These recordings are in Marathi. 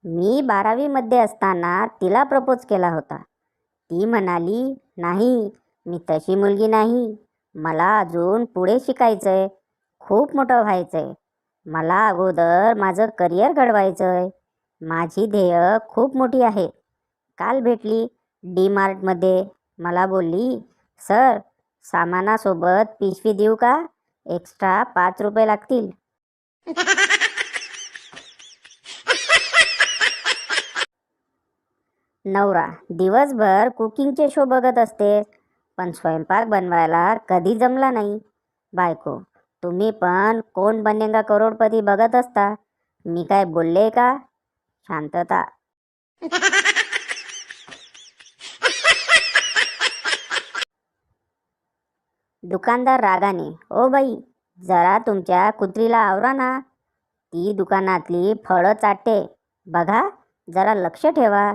मी 12वी मध्ये असताना तिला प्रपोज केला होता. ती म्हणाली, नाही, मी तशी मुलगी नाही. मला अजून पुढे शिकायचंय, खूप मोठं व्हायचंय. मला अगोदर माझं करिअर घडवायचंय. माझी ध्येय खूप मोठी आहे. काल भेटली डी मार्टमध्ये. मला बोलली, सर, सामानासोबत पिशवी देऊ का? एक्स्ट्रा 5 रुपये लागतील. नवरा दिवसभर कुकिंगचे शो बघत असते, पण स्वयंपाक बनवायला कधी जमला नाही. बायको, तुम्ही पण कोण बनेगा करोडपती बघत असता. मी काय बोलले का? शांतता. दुकानदार रागाने, ओ बाई, जरा तुमच्या कुत्रीला आवरा ना. ती दुकानातली फळं चाटते, बघा, जरा लक्ष ठेवा.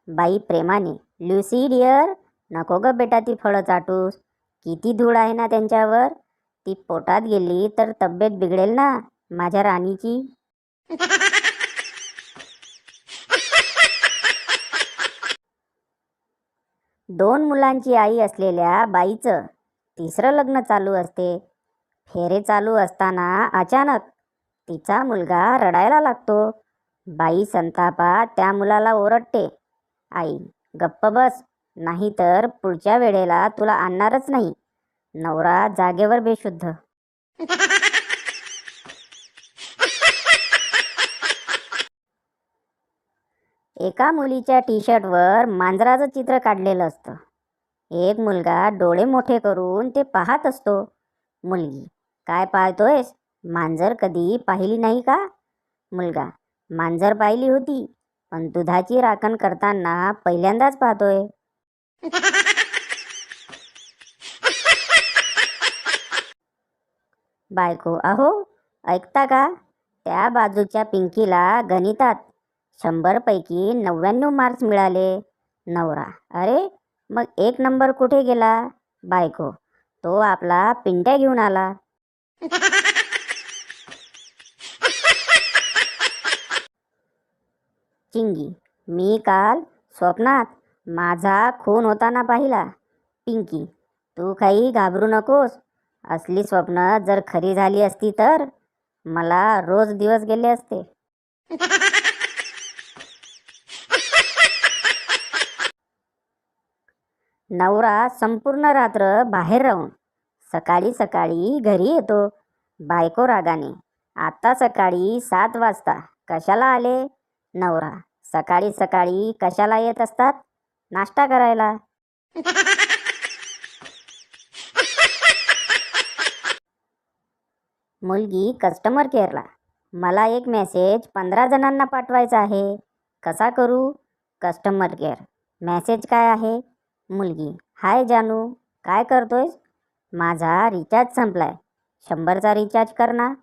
बाई प्रेमाने, ल्युसी डिअर, नको ग बेटा ती फळं चाटूस. किती धूळ आहे ना त्यांच्यावर. ती पोटात गेली तर तब्येत बिघडेल ना माझ्या राणीची. दोन मुलांची आई असलेल्या बाईचं तिसरं लग्न चालू असते. फेरे चालू असताना अचानक तिचा मुलगा रडायला लागतो. बाई संतापात त्या मुलाला ओरडते, आई गप्प बस, नाही तर पुढच्या वेळेला तुला आणणारच नाही. नवरा जागेवर बेशुद्ध. एका मुलीच्या टी शर्टवर मांजराचं चित्र काढलेलं असतं. एक मुलगा डोळे मोठे करून ते पाहत असतो. मुलगी, काय पाहतोयस? मांजर कधी पाहिली नाही का? मुलगा, मांजर पाहिली होती, पण दुधाची राखण करताना पहिल्यांदाच पाहतोय. बायको, अहो, ऐकता का? त्या बाजूच्या पिंकीला गणितात 100 पैकी 99 मार्क्स मिळाले. नवरा, अरे, मग 1 नंबर कुठे गेला? बायको, तो आपला पिंट्या घेऊन आला. चिंगी, मी काल स्वप्नात माझा खून होताना पाहिला. पिंकी, तू काही घाबरू नकोस. असली स्वप्न जर खरी झाली असती तर मला रोज दिवस गेले असते. नवरा संपूर्ण रात्र बाहेर राहून सकाळी सकाळी घरी येतो. बायको रागाने, आता सकाळी 7 वाजता कशाला आले? नवरा, सकाळी सकाळी कशाला येत असतात? नाश्ता करायला. मुलगी कस्टमर केअरला, मला एक मेसेज 15 जणांना पाठवायचा आहे, कसा करू? कस्टमर केअर, मेसेज काय आहे? मुलगी, हाय जानू, काय करतोयस? माझा रिचार्ज संपलाय, 100चा रिचार्ज कर ना.